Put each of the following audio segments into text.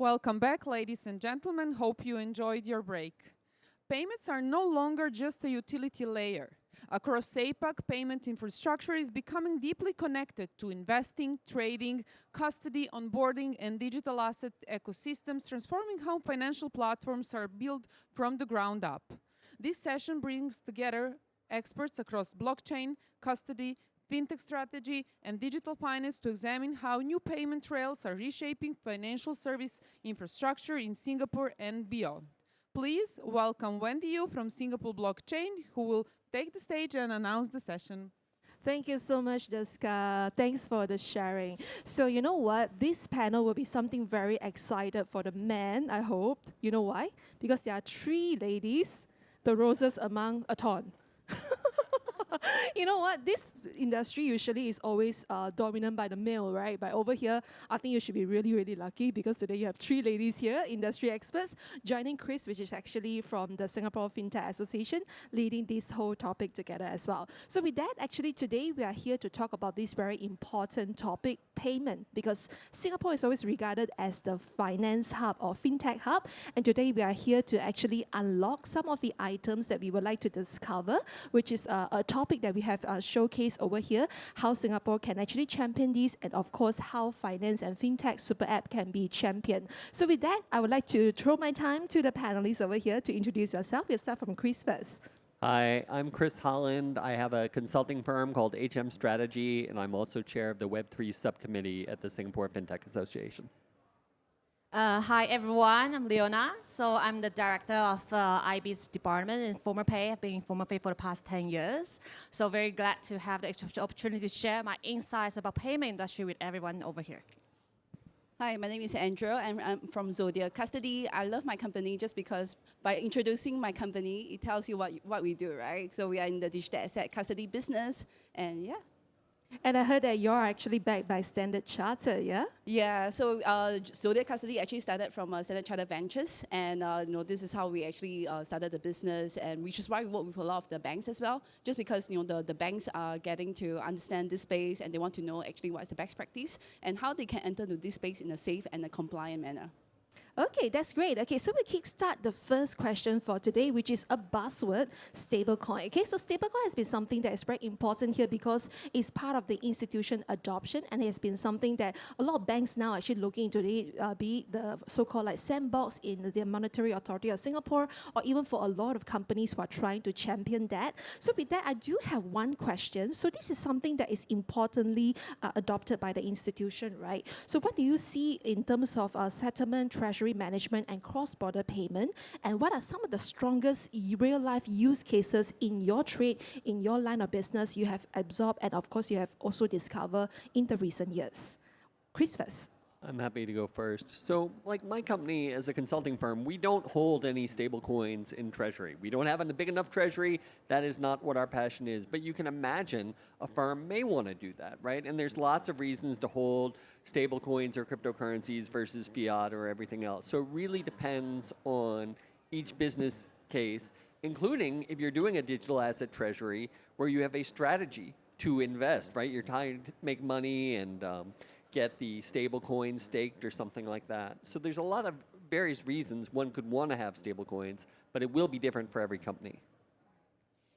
Welcome back, ladies and gentlemen. Hope you enjoyed your break. Payments are no longer just a utility layer. Across APAC, payment infrastructure is becoming deeply connected to investing, trading, custody, onboarding, and digital asset ecosystems, transforming how financial platforms are built from the ground up. This session brings together experts across blockchain, custody, fintech strategy, and digital finance to examine how new payment rails are reshaping financial service infrastructure in Singapore and beyond. Please welcome Wendy Yu from Singapore Blockchain, who will take the stage and announce the session. Thank you so much, Jessica. Thanks for the sharing. So you know what? This panel will be something very excited for the men, I hope. You know why? Because there are three ladies, the roses among a thorn. You know what? This industry usually is always dominant by the male, right? But over here, I think you should be really, really lucky because today you have three ladies here, industry experts, joining Chris, which is actually from the Singapore Fintech Association, leading this whole topic together as well. So with that, actually today we are here to talk about this very important topic, payment, because Singapore is always regarded as the finance hub or fintech hub. And today we are here to actually unlock some of the items that we would like to discover, which is a topic that we have showcased over here, how Singapore can actually champion these, and of course, how finance and fintech super app can be championed. So with that, I would like to throw my time to the panelists over here to introduce yourself. We'll start from Chris first. Hi, I'm Chris Holland. I have a consulting firm called HM Strategy, and I'm also chair of the Web3 subcommittee at the Singapore Fintech Association. Hi everyone, I'm Leona. So I'm the director of IB's department in FormerPay. I've been in FormerPay for the past 10 years. So very glad to have the opportunity to share my insights about payment industry with everyone over here. Hi, my name is Andrew, and I'm from Zodiac Custody. I love my company just because by introducing my company, it tells you what we do, right? So we are in the digital asset custody business, and yeah. And I heard that you're actually backed by Standard Chartered, yeah? Yeah, so Zodiac Custody actually started from Standard Chartered Ventures, and this is how we actually started the business, and which is why we work with a lot of the banks as well, just because the banks are getting to understand this space and they want to know actually what's the best practice and how they can enter into this space in a safe and a compliant manner. Okay, that's great. Okay, so we kickstart the first question for today, which is a buzzword, stablecoin. Okay, so stablecoin has been something that is very important here because it's part of the institution adoption, and it has been something that a lot of banks now actually looking into it, be it the so-called like sandbox in the Monetary Authority of Singapore, or even for a lot of companies who are trying to champion that. So with that, I do have one question. So this is something that is importantly adopted by the institution, right? So what do you see in terms of settlement, treasury management, and cross-border payment, and what are some of the strongest real-life use cases in your trade, in your line of business you have absorbed, and of course you have also discovered in the recent years? Chris first. I'm happy to go first. So, like my company as a consulting firm, we don't hold any stable coins in treasury. We don't have a big enough treasury. That is not what our passion is. But you can imagine a firm may want to do that, right? And there's lots of reasons to hold stable coins or cryptocurrencies versus fiat or everything else. So it really depends on each business case, including if you're doing a digital asset treasury where you have a strategy to invest, right? You're trying to make money and get the stable coins staked or something like that. So there's a lot of various reasons one could want to have stable coins, but it will be different for every company.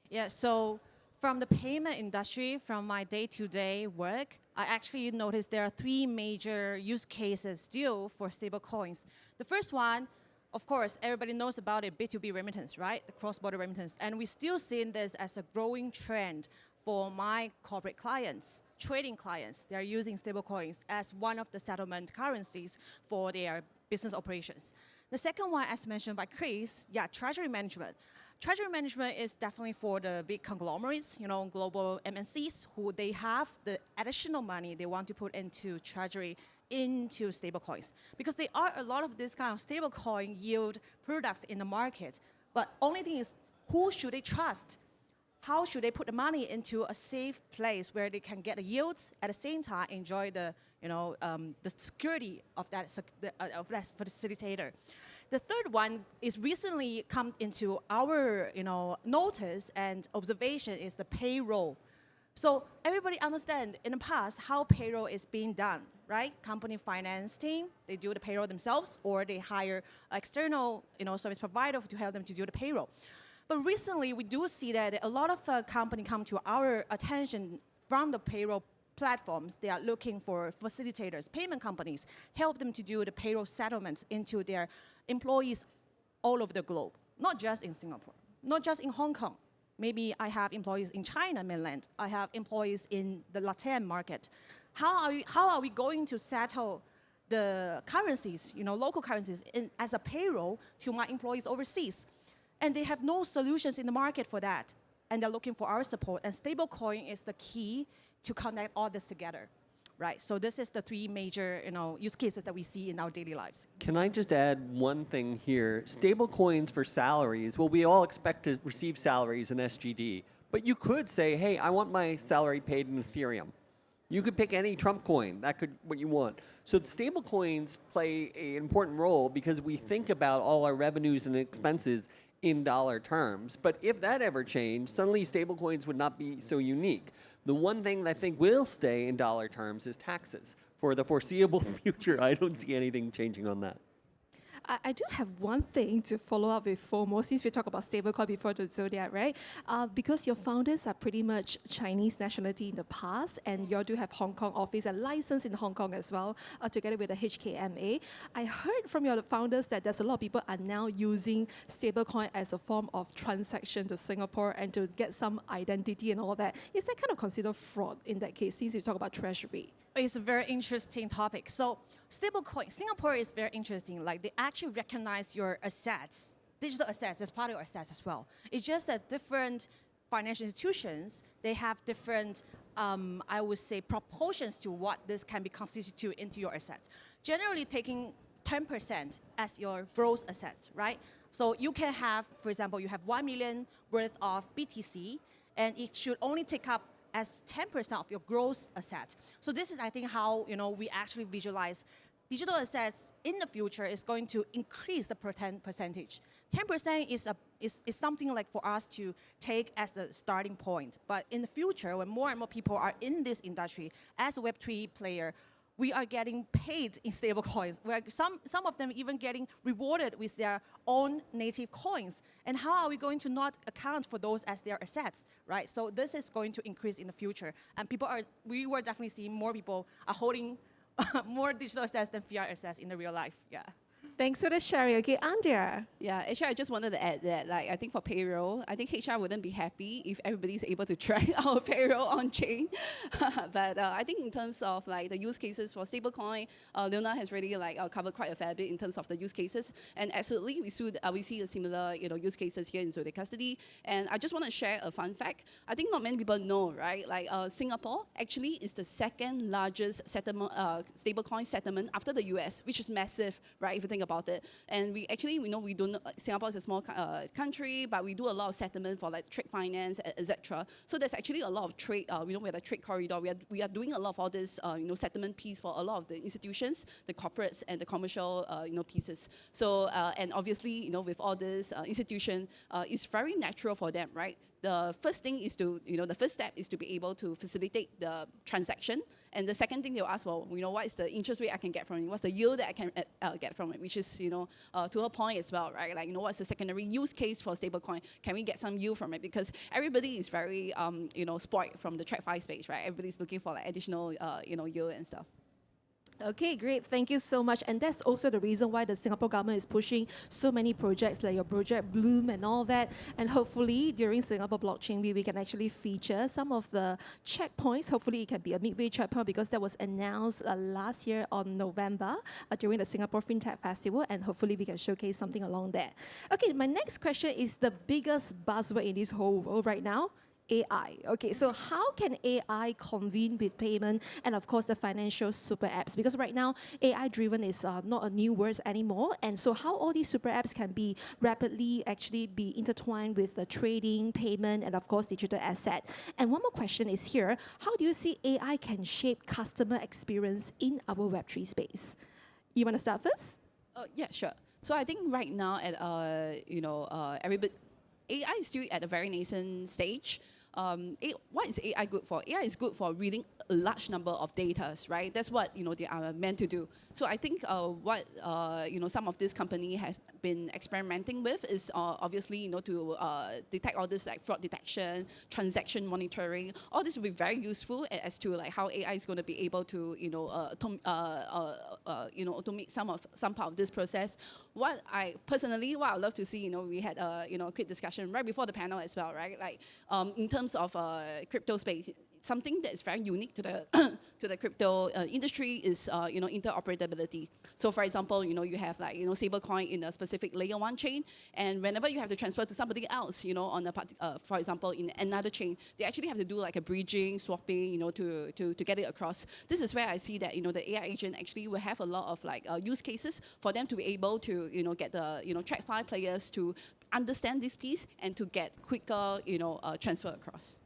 Yeah, so from the payment industry, from my day-to-day work, I actually noticed there are three major use cases still for stable coins. The first one, of course, everybody knows about it, B2B remittance, right? The cross-border remittance. And we still see this as a growing trend for my corporate clients, trading clients. They're using stablecoins as one of the settlement currencies for their business operations. The second one, as mentioned by Chris, yeah, treasury management. Treasury management is definitely for the big conglomerates, global MNCs, who they have the additional money they want to put into treasury, into stablecoins. Because there are a lot of this kind of stablecoin yield products in the market. But only thing is, who should they trust? How should they put the money into a safe place where they can get the yields at the same time enjoy the security of that facilitator? The third one is recently come into our notice and observation is the payroll. So everybody understand in the past how payroll is being done, right? Company finance team, they do the payroll themselves, or they hire external service provider to help them to do the payroll. But recently, we do see that a lot of companies come to our attention from the payroll platforms. They are looking for facilitators, payment companies, help them to do the payroll settlements into their employees all over the globe, not just in Singapore, not just in Hong Kong. Maybe I have employees in China mainland. I have employees in the Latin market. How are we going to settle the currencies, local currencies, as a payroll to my employees overseas? And they have no solutions in the market for that. And they're looking for our support. And stablecoin is the key to connect all this together. Right, so this is the three major use cases that we see in our daily lives. Can I just add one thing here? Stable coins for salaries. Well, we all expect to receive salaries in SGD. But you could say, hey, I want my salary paid in Ethereum. You could pick any Trump coin. That could what you want. So stable coins play an important role because we think about all our revenues and expenses in dollar terms. But if that ever changed, suddenly stablecoins would not be so unique. The one thing that I think will stay in dollar terms is taxes. For the foreseeable future, I don't see anything changing on that. I do have one thing to follow up with FOMO, since we talked about stablecoin before the Zodiac, right? Because your founders are pretty much Chinese nationality in the past, and you all do have Hong Kong office and license in Hong Kong as well, together with the HKMA. I heard from your founders that there's a lot of people are now using stablecoin as a form of transaction to Singapore and to get some identity and all that. Is that kind of considered fraud in that case, since you talk about treasury? It's a very interesting topic. So stablecoin, Singapore is very interesting. Like they actually recognize your assets, digital assets as part of your assets as well. It's just that different financial institutions, they have different, I would say, proportions to what this can be constituted into your assets. Generally taking 10% as your gross assets, right? So you can have, for example, you have 1 million worth of BTC, and it should only take up as 10% of your gross asset. So this is, I think, how we actually visualize digital assets in the future is going to increase the percentage. 10% is something like for us to take as a starting point. But in the future, when more and more people are in this industry, as a Web3 player, we are getting paid in stable coins. Some of them even getting rewarded with their own native coins. And how are we going to not account for those as their assets, right? So this is going to increase in the future. And we were definitely seeing more people are holding more digital assets than fiat assets in the real life, yeah. Thanks for the sharing. Okay, Andrea. Yeah, actually, I just wanted to add that, I think for payroll, I think HR wouldn't be happy if everybody's able to track our payroll on chain. But I think in terms of the use cases for stablecoin, Leona has already covered quite a fair bit in terms of the use cases. And absolutely, we see a similar use cases here in Zodiac Custody. And I just want to share a fun fact. I think not many people know, right? Singapore actually is the second largest stablecoin settlement after the US, which is massive, right? If you think about it. And we don't, Singapore is a small country, but we do a lot of settlement for trade finance, etc. So there's actually a lot of trade, we have a trade corridor. We are doing a lot of all this, settlement piece for a lot of the institutions, the corporates and the commercial, pieces. So, and obviously, with all this institution, it's very natural for them, right? The first thing is the first step is to be able to facilitate the transaction. And the second thing they'll ask, well, what is the interest rate I can get from it? What's the yield that I can get from it? Which is, to her point as well, right? What's the secondary use case for stablecoin? Can we get some yield from it? Because everybody is very, spoiled from the TradFi space, right? Everybody's looking for additional, yield and stuff. Okay, great. Thank you so much. And that's also the reason why the Singapore government is pushing so many projects like your project Bloom and all that. And hopefully during Singapore Blockchain Week, we can actually feature some of the checkpoints. Hopefully it can be a midway checkpoint because that was announced last year on November during the Singapore FinTech Festival. And hopefully we can showcase something along there. Okay, my next question is the biggest buzzword in this whole world right now. AI. Okay, so how can AI convene with payment and of course the financial super apps? Because right now AI-driven is not a new word anymore, and so how all these super apps can be rapidly actually be intertwined with the trading, payment, and of course digital asset. And one more question is here: how do you see AI can shape customer experience in our Web3 space? You want to start first? Yeah, sure. So I think right now at everybody. AI is still at a very nascent stage. what is AI good for? AI is good for reading a large number of data, right? That's what they are meant to do. So I think what some of these companies have been experimenting with is obviously to detect all this like fraud detection, transaction monitoring. All this will be very useful as to like how AI is going to be able to automate some part of this process. What I love to see, we had a quick discussion right before the panel as well, right? Like in terms of crypto space, something that is very unique to the to the crypto industry is interoperability. So for example, you have like stablecoin in a specific layer 1 chain, and whenever you have to transfer to somebody else, on a for example in another chain, they actually have to do like a bridging, swapping, to get it across. This is where I see that the AI agent actually will have a lot of like use cases for them to be able to get the TradFi players to understand this piece and to get quicker transfer across.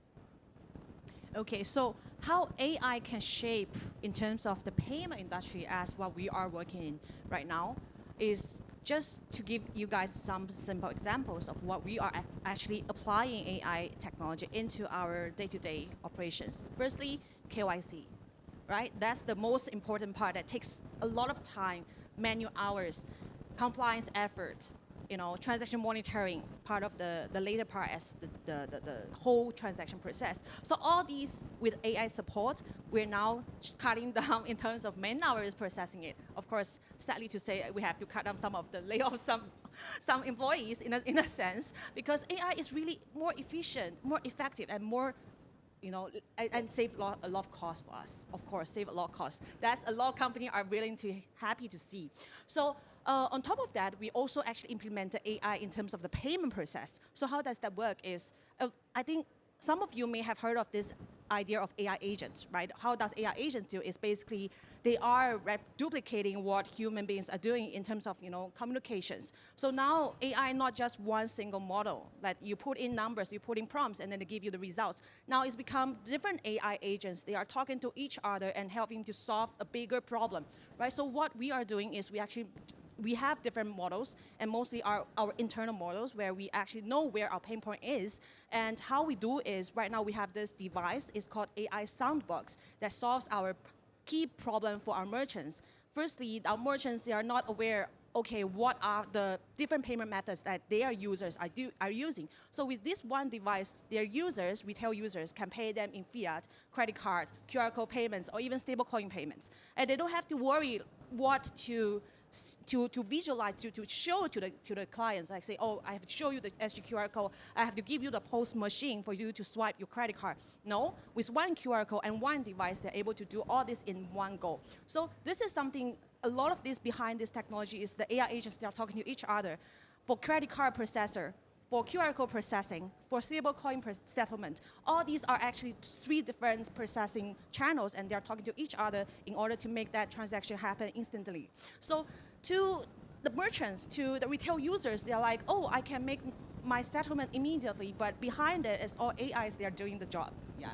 Okay, so how AI can shape in terms of the payment industry as what we are working in right now is just to give you guys some simple examples of what we are actually applying AI technology into our day-to-day operations. Firstly, KYC, right? That's the most important part that takes a lot of time, manual hours, compliance effort, transaction monitoring, part of the later part as the whole transaction process. So all these with AI support, we're now cutting down in terms of man hours processing it. Of course, sadly to say, we have to cut down some of the layoff some employees in a sense, because AI is really more efficient, more effective, and more and save a lot of cost for us. Of course, save a lot of cost. That's a lot of companies are happy to see. So on top of that, we also actually implemented AI in terms of the payment process. So how does that work is, I think some of you may have heard of this idea of AI agents, right? How does AI agents do is basically they are duplicating what human beings are doing in terms of communications. So now AI not just one single model that you put in numbers, you put in prompts, and then they give you the results. Now it's become different AI agents. They are talking to each other and helping to solve a bigger problem, right? So what we are doing is we have different models, and mostly our internal models where we actually know where our pain point is. And how we do is, right now we have this device, it's called AI Soundbox, that solves our key problem for our merchants. Firstly, our merchants, they are not aware, okay, what are the different payment methods that their users are using. So with this one device, their users, retail users, can pay them in fiat, credit cards, QR code payments, or even stablecoin payments. And they don't have to worry what to visualize, to show to the clients, like say, oh, I have to show you the SG QR code, I have to give you the POS machine for you to swipe your credit card. No, with one QR code and one device, they're able to do all this in one go. So this is something, a lot of this behind this technology is the AI agents, they are talking to each other. For credit card processor, for QR code processing, for stablecoin settlement, all these are actually 3 different processing channels, and they're talking to each other in order to make that transaction happen instantly. So to the merchants, to the retail users, they're like, oh, I can make my settlement immediately, but behind it is all AIs, they're doing the job. Yeah.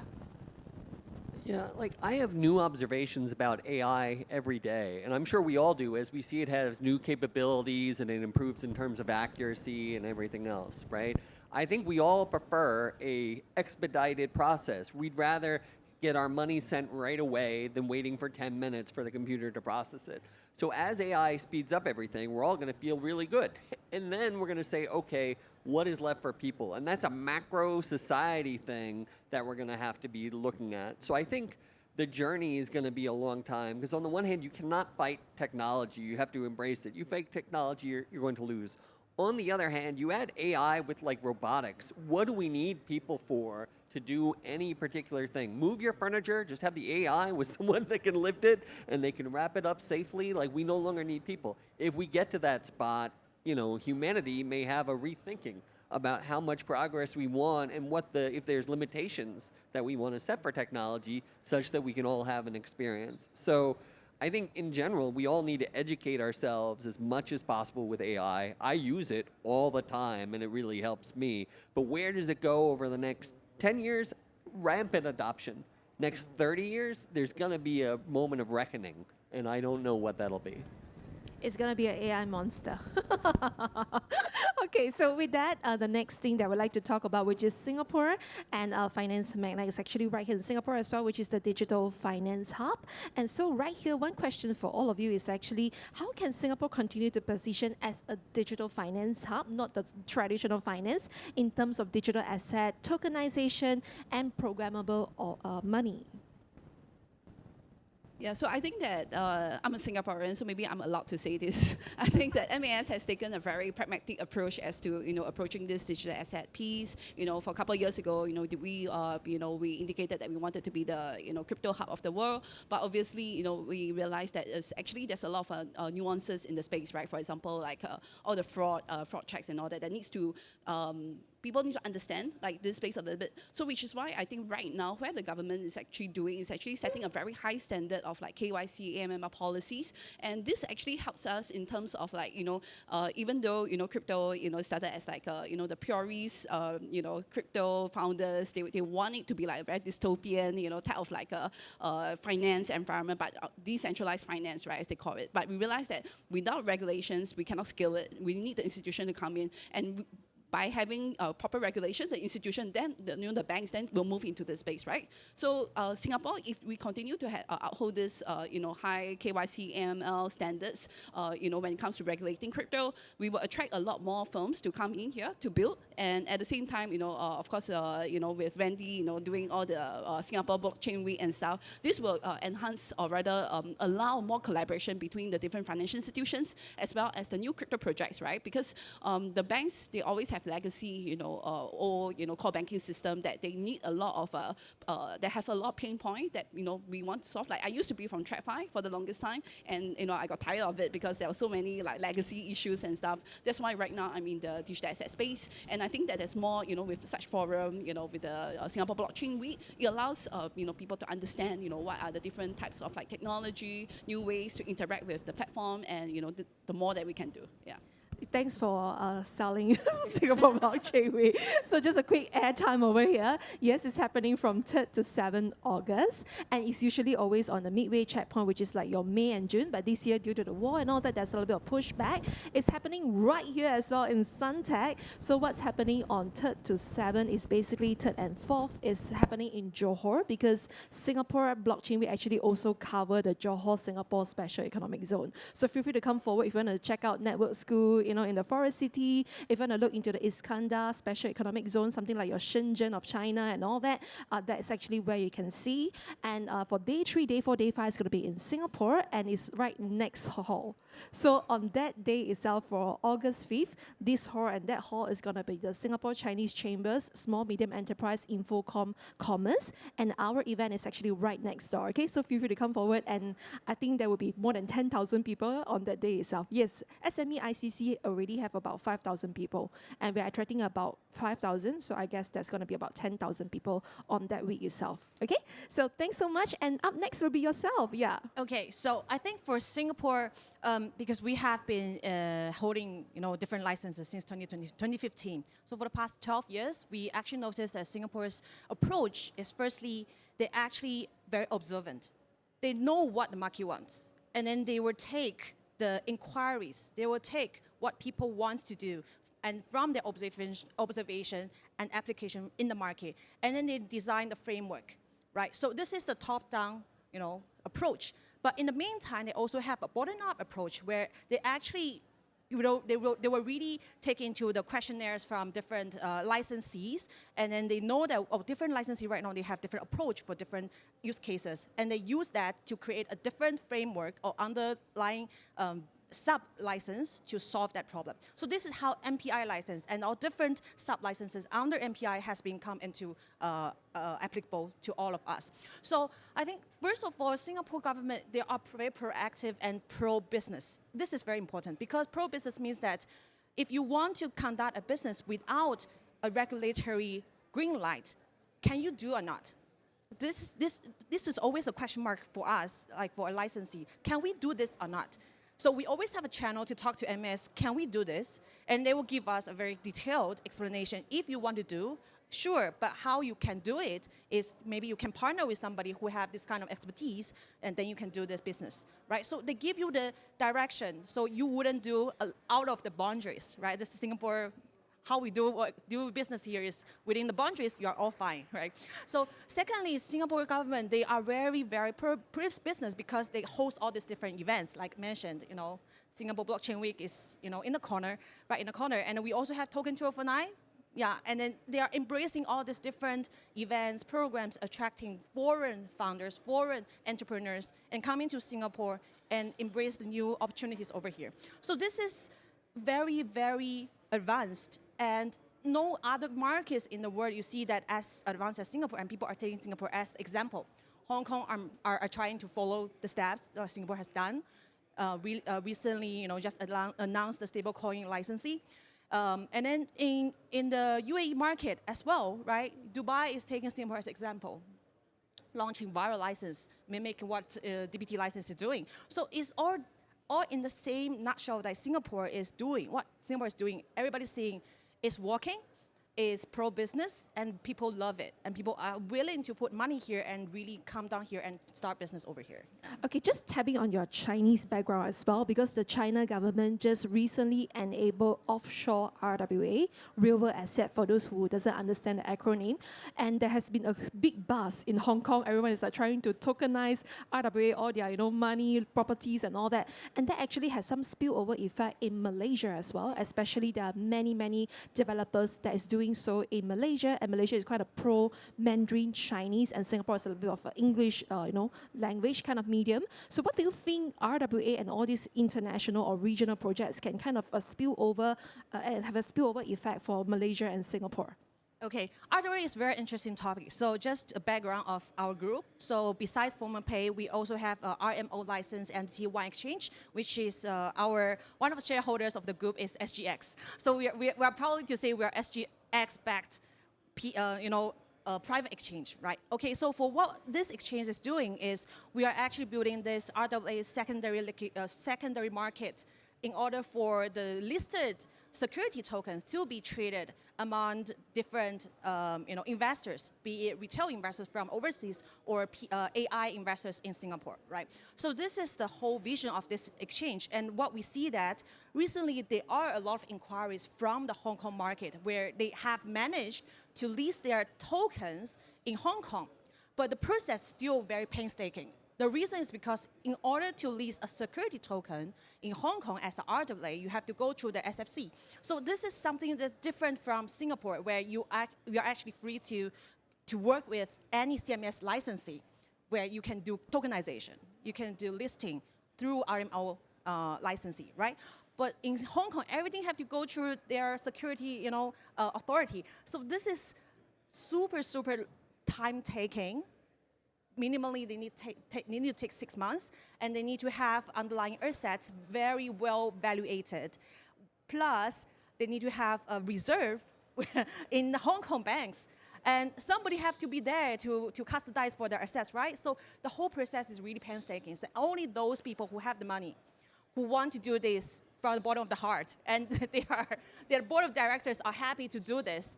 Yeah, like I have new observations about AI every day, and I'm sure we all do as we see it has new capabilities and it improves in terms of accuracy and everything else, right? I think we all prefer a expedited process. We'd rather get our money sent right away than waiting for 10 minutes for the computer to process it. So as AI speeds up everything, we're all going to feel really good. And then we're going to say, okay, what is left for people? And that's a macro society thing that we're going to have to be looking at. So I think the journey is going to be a long time, because on the one hand, you cannot fight technology. You have to embrace it. You fight technology, you're going to lose. On the other hand, you add AI with like robotics. What do we need people for to do any particular thing? Move your furniture, just have the AI with someone that can lift it and they can wrap it up safely. Like, we no longer need people. If we get to that spot, humanity may have a rethinking about how much progress we want and if there's limitations that we want to set for technology such that we can all have an experience. So I think in general, we all need to educate ourselves as much as possible with AI. I use it all the time and it really helps me. But where does it go over the next 10 years? Rampant adoption. Next 30 years, there's going to be a moment of reckoning, and I don't know what that'll be. It's going to be an AI monster. Okay, so with that, the next thing that we'd like to talk about, which is Singapore and Finance Magnates, is actually right here in Singapore as well, which is the Digital Finance Hub. And so right here, one question for all of you is actually, how can Singapore continue to position as a digital finance hub, not the traditional finance, in terms of digital asset, tokenization, and programmable money? Yeah, so I think that I'm a Singaporean, so maybe I'm allowed to say this. I think that MAS has taken a very pragmatic approach as to approaching this digital asset piece. For a couple of years ago, we indicated that we wanted to be the crypto hub of the world. But obviously, we realized that there's a lot of nuances in the space, right? For example, like all the fraud checks and all that needs to people need to understand like this space a little bit. So which is why I think right now where the government is actually doing is actually setting a very high standard of like KYC, AML policies. And this actually helps us in terms of like, even though, crypto, started as like, the purists, crypto founders, they want it to be like a very dystopian, type of like a finance environment, but decentralized finance, right, as they call it. But we realize that without regulations, we cannot scale it. We need the institution to come in, and by having proper regulation, the institution then, the banks then will move into the space, right? So Singapore, if we continue to uphold this, high KYC, AML standards, when it comes to regulating crypto, we will attract a lot more firms to come in here to build. And at the same time, of course, with Randy, doing all the Singapore blockchain week and stuff, this will enhance or rather allow more collaboration between the different financial institutions as well as the new crypto projects, right? Because the banks, they always have legacy, or core banking system that they need a lot of, that have a lot of pain point that we want to solve. Like I used to be from TradFi for the longest time, and I got tired of it because there were so many like legacy issues and stuff. That's why right now I'm in the digital asset space, and I think that there's more, with such forum, with the Singapore Blockchain Week, it allows people to understand, what are the different types of like technology, new ways to interact with the platform, and the more that we can do. Yeah. Thanks for selling Singapore Blockchain Week. So just a quick airtime over here. Yes, it's happening from 3rd to 7th August. And it's usually always on the midway checkpoint, which is like your May and June. But this year, due to the war and all that, there's a little bit of pushback. It's happening right here as well in Suntec. So what's happening on 3rd to 7th is basically 3rd and 4th is happening in Johor, because Singapore Blockchain Week actually also cover the Johor Singapore Special Economic Zone. So feel free to come forward if you want to check out Network School, in the Forest City, if you want to look into the Iskandar Special Economic Zone, something like your Shenzhen of China and all that, that's actually where you can see. And for day 3, day 4, day 5 is going to be in Singapore, and it's right next hall. So on that day itself, for August 5th, this hall and that hall is going to be the Singapore Chinese Chambers Small Medium Enterprise Infocom Commerce, and our event is actually right next door. Okay, so feel free to come forward, and I think there will be more than 10,000 people on that day itself. Yes, SME ICC already have about 5,000 people, and we're attracting about 5,000, so I guess that's going to be about 10,000 people on that week itself. Okay, so thanks so much, and up next will be yourself. Yeah. Okay, so I think for Singapore, because we have been holding different licenses since 2015. So for the past 12 years, we actually noticed that Singapore's approach is firstly, they're actually very observant. They know what the market wants, and then they will take the inquiries, they will take what people want to do, and from their observation and application in the market, and then they design the framework, right? So this is the top-down, approach. But in the meantime, they also have a bottom-up approach where they actually, they will really take into the questionnaires from different licensees, and then they know that different licensees right now, they have different approach for different use cases, and they use that to create a different framework or underlying sub-license to solve that problem. So this is how MPI license and all different sub-licenses under MPI has been come into applicable to all of us. So I think, first of all, Singapore government, they are very proactive and pro-business. This is very important because pro-business means that if you want to conduct a business without a regulatory green light, can you do or not? This is always a question mark for us, like for a licensee. Can we do this or not? So we always have a channel to talk to MS, can we do this? And they will give us a very detailed explanation. If you want to do, Sure, but how you can do it is maybe you can partner with somebody who have this kind of expertise, and then you can do this business, right? So they give you the direction, so you wouldn't do out of the boundaries, right? This is Singapore. How we do business here is within the boundaries, you are all fine, right? So secondly, Singapore government, they are very, very pro-business because they host all these different events, like mentioned, Singapore Blockchain Week is, in the corner, right in the corner. And we also have Token 2009. Yeah, and then they are embracing all these different events, programs, attracting foreign founders, foreign entrepreneurs, and coming to Singapore and embrace the new opportunities over here. So this is very, very advanced, and no other markets in the world you see that as advanced as Singapore, and people are taking Singapore as example. Hong Kong are trying to follow the steps Singapore has done. Recently, just announced the stablecoin licensing. And then in the UAE market as well, right? Dubai is taking Singapore as example, launching viral license, mimicking what DPT license is doing. So it's all in the same nutshell that Singapore is doing. What Singapore is doing, everybody's seeing is working, is pro-business, and people love it. And people are willing to put money here and really come down here and start business over here. Okay, just tapping on your Chinese background as well, because the China government just recently enabled offshore RWA, real world asset for those who doesn't understand the acronym. And there has been a big buzz in Hong Kong. Everyone is trying to tokenize RWA, all their money, properties and all that. And that actually has some spillover effect in Malaysia as well, especially there are many developers that is doing so in Malaysia, and Malaysia is quite a pro-Mandarin Chinese, and Singapore is a little bit of an English, language kind of medium. So what do you think RWA and all these international or regional projects can kind of spill over and have a spillover effect for Malaysia and Singapore? Okay, RWA is a very interesting topic. So just a background of our group. So besides Formal Pay, we also have a RMO license and T1 Exchange, which is one of the shareholders of the group is SGX. So we are proud to say we are SGX-backed, private exchange, right? Okay, so for what this exchange is doing is we are actually building this RWA secondary market in order for the listed security tokens to be traded among different investors, be it retail investors from overseas or AI investors in Singapore, right? So this is the whole vision of this exchange. And what we see that recently there are a lot of inquiries from the Hong Kong market where they have managed to list their tokens in Hong Kong, but the process is still very painstaking. The reason is because in order to list a security token in Hong Kong as an RWA, you have to go through the SFC. So this is something that's different from Singapore, where you are actually free to work with any CMS licensee, where you can do tokenization, you can do listing through RMO licensee, right? But in Hong Kong, everything have to go through their security, authority. So this is super time-taking. Minimally, they need to take 6 months, and they need to have underlying assets very well valuated. Plus, they need to have a reserve in the Hong Kong banks. And somebody have to be there to custodize for their assets, right? So the whole process is really painstaking. So only those people who have the money, who want to do this from the bottom of the heart, and their board of directors are happy to do this,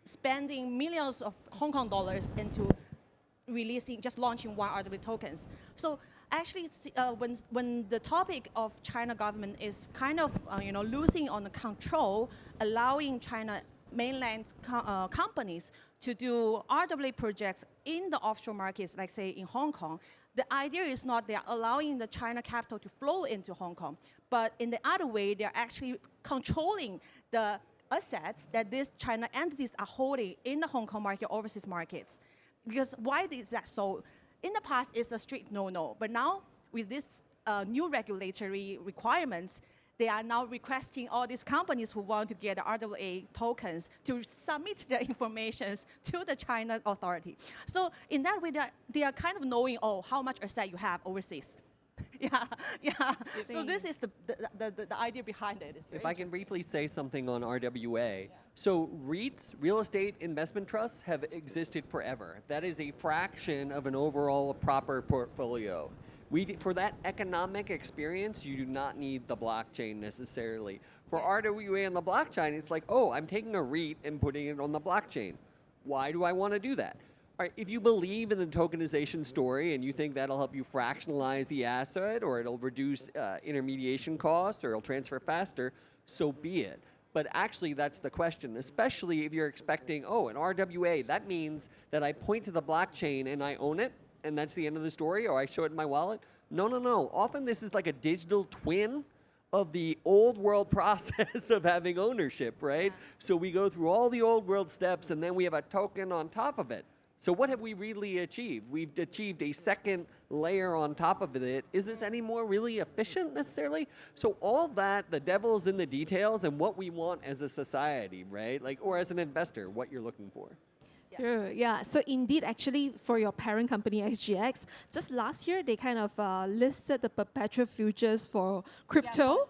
spending millions of Hong Kong dollars into just launching one RWA tokens. So actually, when the topic of China government is kind of losing on the control, allowing China mainland companies to do RWA projects in the offshore markets, like say in Hong Kong, the idea is not they are allowing the China capital to flow into Hong Kong, but in the other way, they are actually controlling the assets that these China entities are holding in the Hong Kong market, overseas markets. Because why is that so? In the past, it's a strict no-no. But now, with this new regulatory requirements, they are now requesting all these companies who want to get RWA tokens to submit their information to the China authority. So in that way, they are kind of knowing, how much asset you have overseas. Yeah. So this is the idea behind it. If I can briefly say something on RWA. So REITs, real estate investment trusts, have existed forever. That is a fraction of an overall proper portfolio. For that economic experience, you do not need the blockchain necessarily. For RWA on the blockchain, it's like, I'm taking a REIT and putting it on the blockchain. Why do I want to do that? All right, if you believe in the tokenization story and you think that'll help you fractionalize the asset, or it'll reduce intermediation costs, or it'll transfer faster, so be it. But actually, that's the question, especially if you're expecting, oh, an RWA, that means that I point to the blockchain and I own it, and that's the end of the story, or I show it in my wallet. No, no, no. Often this is like a digital twin of the old world process of having ownership, right? Yeah. So we go through all the old world steps, and then we have a token on top of it. So what have we really achieved? We've achieved a second layer on top of it. Is this any more really efficient necessarily? So all that, the devil's in the details and what we want as a society, right? Like, or as an investor, what you're looking for. Sure, yeah. So indeed, actually, for your parent company, XGX, just last year, they kind of listed the perpetual futures for crypto,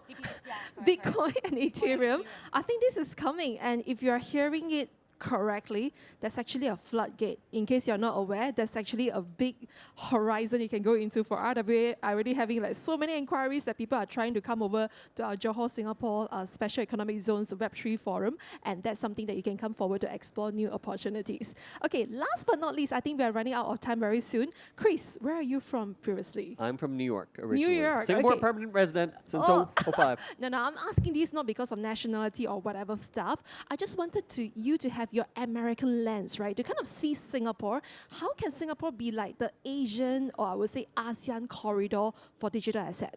Bitcoin and Ethereum. I think this is coming. And if you're hearing it correctly, that's actually a floodgate. In case you're not aware, there's actually a big horizon you can go into for RWA. I'm already having like so many inquiries that people are trying to come over to our Johor, Singapore Special Economic Zones Web3 Forum, and that's something that you can come forward to explore new opportunities. Okay, last but not least, I think we're running out of time very soon. Chris, where are you from previously? I'm from New York originally. New York, Singapore okay. permanent resident since 05. No, I'm asking this not because of nationality or whatever stuff. I just wanted you to have your American lens, right? To kind of see Singapore. How can Singapore be like the Asian, or I would say ASEAN corridor for digital asset?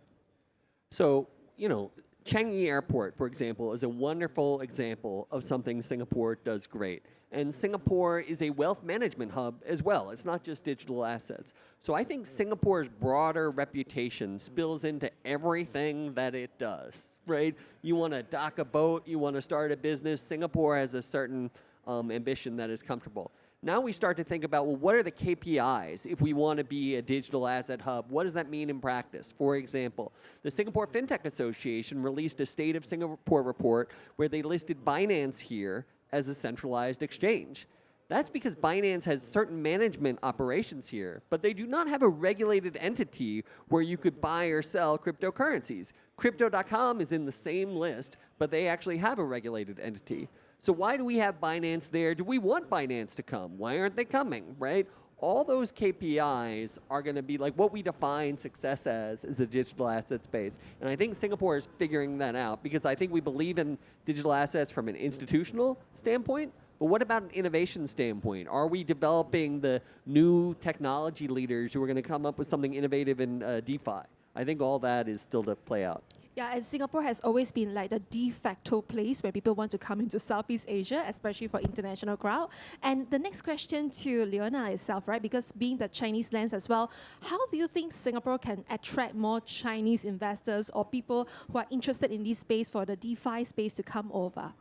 So, you know, Changi Airport, for example, is a wonderful example of something Singapore does great. And Singapore is a wealth management hub as well. It's not just digital assets. So I think Singapore's broader reputation spills into everything that it does, right? You want to dock a boat, you want to start a business, Singapore has a certain ambition that is comfortable. Now we start to think about, well, what are the KPIs if we want to be a digital asset hub? What does that mean in practice? For example, the Singapore Fintech Association released a State of Singapore report where they listed Binance here as a centralized exchange. That's because Binance has certain management operations here, but they do not have a regulated entity where you could buy or sell cryptocurrencies. Crypto.com is in the same list, but they actually have a regulated entity. So why do we have Binance there? Do we want Binance to come? Why aren't they coming, right? All those KPIs are going to be like what we define success as a digital asset space. And I think Singapore is figuring that out because I think we believe in digital assets from an institutional standpoint. But what about an innovation standpoint? Are we developing the new technology leaders who are going to come up with something innovative in DeFi? I think all that is still to play out. Yeah, and Singapore has always been like the de facto place where people want to come into Southeast Asia, especially for international crowd. And the next question to Leona itself, right? Because being the Chinese lens as well, how do you think Singapore can attract more Chinese investors or people who are interested in this space for the DeFi space to come over?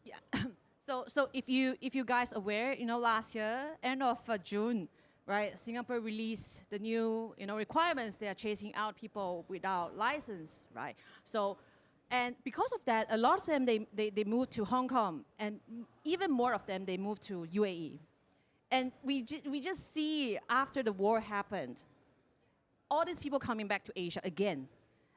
Yeah. So if you guys aware, last year, end of June, right, Singapore released the new requirements. They are chasing out people without license, right? So, and because of that, a lot of them they moved to Hong Kong, and even more of them they moved to UAE. And we just see after the war happened, all these people coming back to Asia again.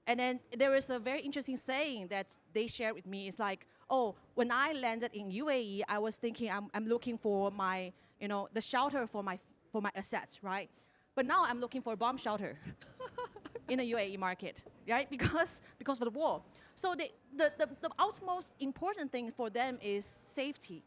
And then there is a very interesting saying that they shared with me. It's like, oh, when I landed in UAE, I was thinking I'm looking for my the shelter for my assets, right? But now I'm looking for a bomb shelter in the UAE market, right? Because of the war. So the utmost important thing for them is safety,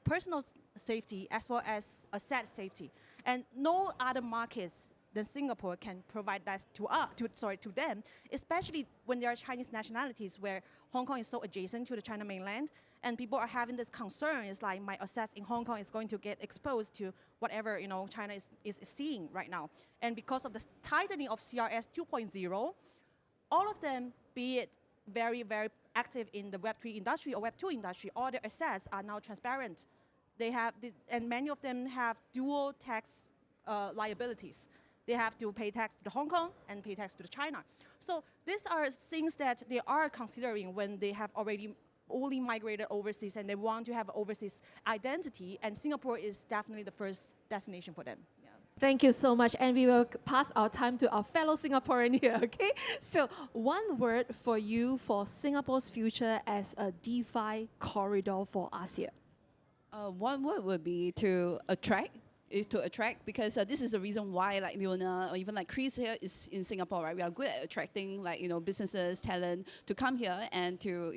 personal safety, as well as asset safety. And no other markets than Singapore can provide that to them, especially when there are Chinese nationalities where Hong Kong is so adjacent to the China mainland. And people are having this concern. It's like my assets in Hong Kong is going to get exposed to whatever China is seeing right now. And because of the tightening of CRS 2.0, all of them, be it very, very active in the Web3 industry or Web2 industry, all their assets are now transparent. They have, and many of them have dual tax liabilities. They have to pay tax to Hong Kong and pay tax to China. So these are things that they are considering when they have already only migrated overseas and they want to have overseas identity, and Singapore is definitely the first destination for them. Yeah. Thank you so much, and we will pass our time to our fellow Singaporean here, okay? So one word for you for Singapore's future as a DeFi corridor for ASEAN. One word would be to attract. Is to attract, because this is the reason why like Leona or even like Chris here is in Singapore, right? We are good at attracting like businesses, talent to come here and to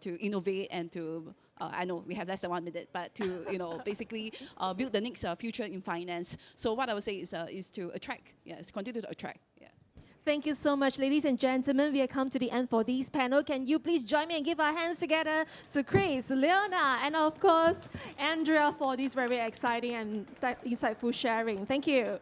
to innovate and to I know we have less than 1 minute, but to basically build the next future in finance. So what I would say is to attract, yes, continue to attract. Yeah. Thank you so much, ladies and gentlemen. We have come to the end for this panel. Can you please join me and give our hands together to Chris, Leona, and of course, Andrea for this very exciting and insightful sharing. Thank you.